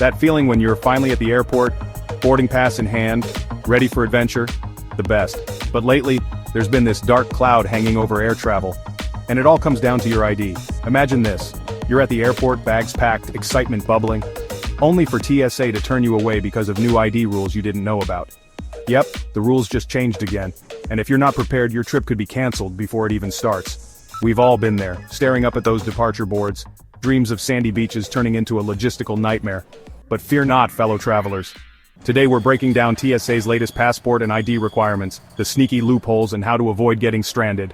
That feeling when you're finally at the airport, boarding pass in hand, ready for adventure? The best. But lately, there's been this dark cloud hanging over air travel. And it all comes down to your ID. Imagine this. You're at the airport, bags packed, excitement bubbling, only for TSA to turn you away because of new ID rules you didn't know about. Yep, the rules just changed again. And if you're not prepared, your trip could be cancelled before it even starts. We've all been there, staring up at those departure boards, dreams of sandy beaches turning into a logistical nightmare. But fear not, fellow travelers. Today we're breaking down TSA's latest passport and ID requirements, the sneaky loopholes and how to avoid getting stranded.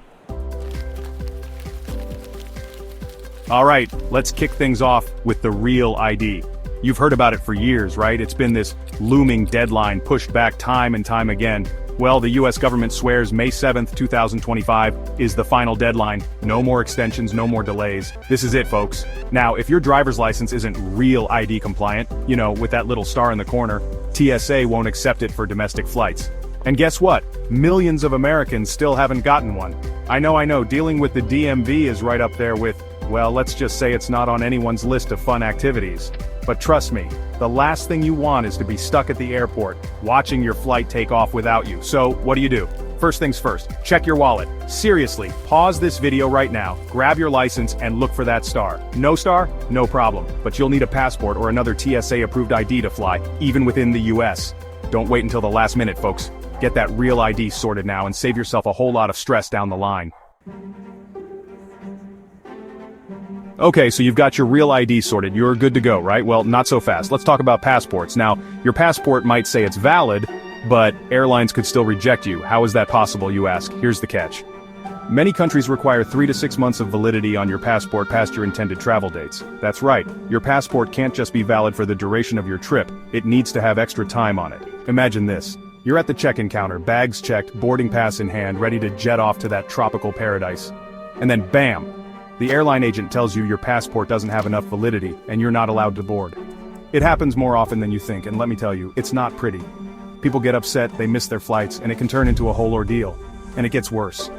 Alright, let's kick things off with the real ID. You've heard about it for years, right? It's been this looming deadline pushed back time and time again. Well, the US government swears May 7th, 2025 is the final deadline. No more extensions, no more delays. This is it, folks. Now, if your driver's license isn't real ID compliant, you know, with that little star in the corner, TSA won't accept it for domestic flights. And guess what? Millions of Americans still haven't gotten one. I know, dealing with the DMV is right up there with, well, let's just say it's not on anyone's list of fun activities. But trust me, the last thing you want is to be stuck at the airport, watching your flight take off without you. So, what do? First things first, check your wallet. Seriously, pause this video right now, grab your license, and look for that star. No star? No problem. But you'll need a passport or another TSA-approved ID to fly, even within the US. Don't wait until the last minute, folks. Get that real ID sorted now and save yourself a whole lot of stress down the line. Okay, so you've got your real ID sorted, you're good to go, right? Well, not so fast. Let's talk about passports. Now, your passport might say it's valid, but airlines could still reject you. How is that possible, you ask? Here's the catch. Many countries require 3 to 6 months of validity on your passport past your intended travel dates. That's right, your passport can't just be valid for the duration of your trip, it needs to have extra time on it. Imagine this. You're at the check-in counter, bags checked, boarding pass in hand, ready to jet off to that tropical paradise. And then bam! The airline agent tells you your passport doesn't have enough validity, and you're not allowed to board. It happens more often than you think, and let me tell you, it's not pretty. People get upset, they miss their flights, and it can turn into a whole ordeal. And it gets worse.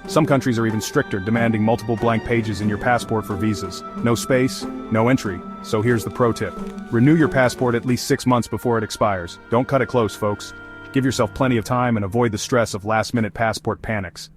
Some countries are even stricter, demanding multiple blank pages in your passport for visas. No space, no entry. So here's the pro tip. Renew your passport at least 6 months before it expires. Don't cut it close, folks. Give yourself plenty of time and avoid the stress of last-minute passport panics.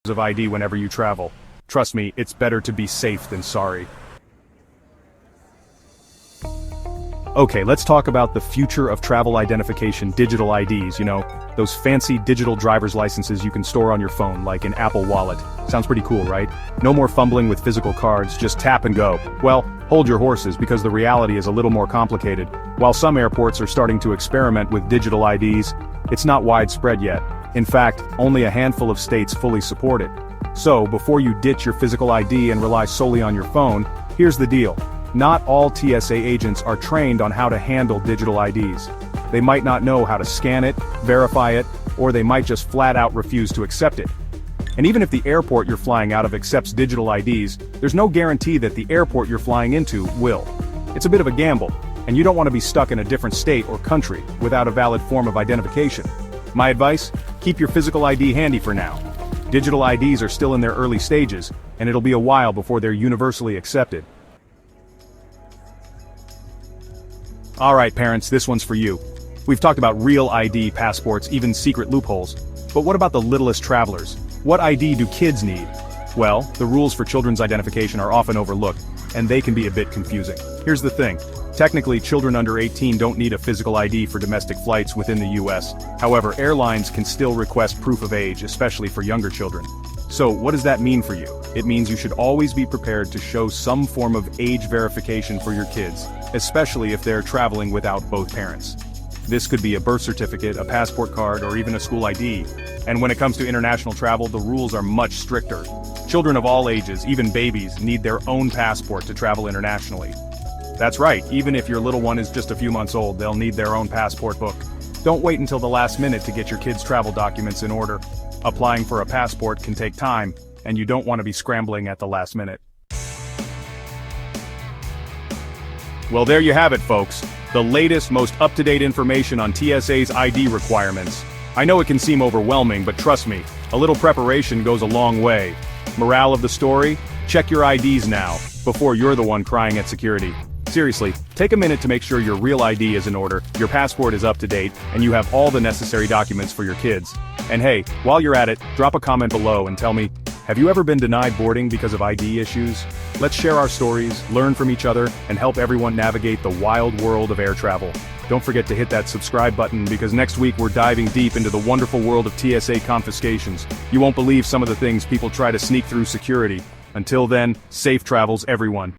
Of ID whenever you travel. Trust me, it's better to be safe than sorry. Okay, let's talk about the future of travel identification, digital IDs, those fancy digital driver's licenses you can store on your phone, like an Apple Wallet. Sounds pretty cool, right? No more fumbling with physical cards, just tap and go. Well, hold your horses, because the reality is a little more complicated. While some airports are starting to experiment with digital IDs, it's not widespread yet. In fact, only a handful of states fully support it. So, before you ditch your physical ID and rely solely on your phone, here's the deal. Not all TSA agents are trained on how to handle digital IDs. They might not know how to scan it, verify it, or they might just flat out refuse to accept it. And even if the airport you're flying out of accepts digital IDs, there's no guarantee that the airport you're flying into will. It's a bit of a gamble, and you don't want to be stuck in a different state or country without a valid form of identification. My advice? Keep your physical ID handy for now. Digital IDs are still in their early stages, and it'll be a while before they're universally accepted. Alright parents, this one's for you. We've talked about real ID, passports, even secret loopholes. But what about the littlest travelers? What ID do kids need? Well, the rules for children's identification are often overlooked, and they can be a bit confusing. Here's the thing. Technically, children under 18 don't need a physical ID for domestic flights within the US. However, airlines can still request proof of age, especially for younger children. So, what does that mean for you? It means you should always be prepared to show some form of age verification for your kids, especially if they're traveling without both parents. This could be a birth certificate, a passport card, or even a school ID. And when it comes to international travel, the rules are much stricter. Children of all ages, even babies, need their own passport to travel internationally. That's right, even if your little one is just a few months old, they'll need their own passport book. Don't wait until the last minute to get your kids' travel documents in order. Applying for a passport can take time, and you don't want to be scrambling at the last minute. Well, there you have it, folks. The latest, most up-to-date information on TSA's ID requirements. I know it can seem overwhelming, but trust me, a little preparation goes a long way. Morale of the story? Check your IDs now, before you're the one crying at security. Seriously, take a minute to make sure your real ID is in order, your passport is up to date, and you have all the necessary documents for your kids. And hey, while you're at it, drop a comment below and tell me, have you ever been denied boarding because of ID issues? Let's share our stories, learn from each other, and help everyone navigate the wild world of air travel. Don't forget to hit that subscribe button because next week we're diving deep into the wonderful world of TSA confiscations. You won't believe some of the things people try to sneak through security. Until then, safe travels everyone.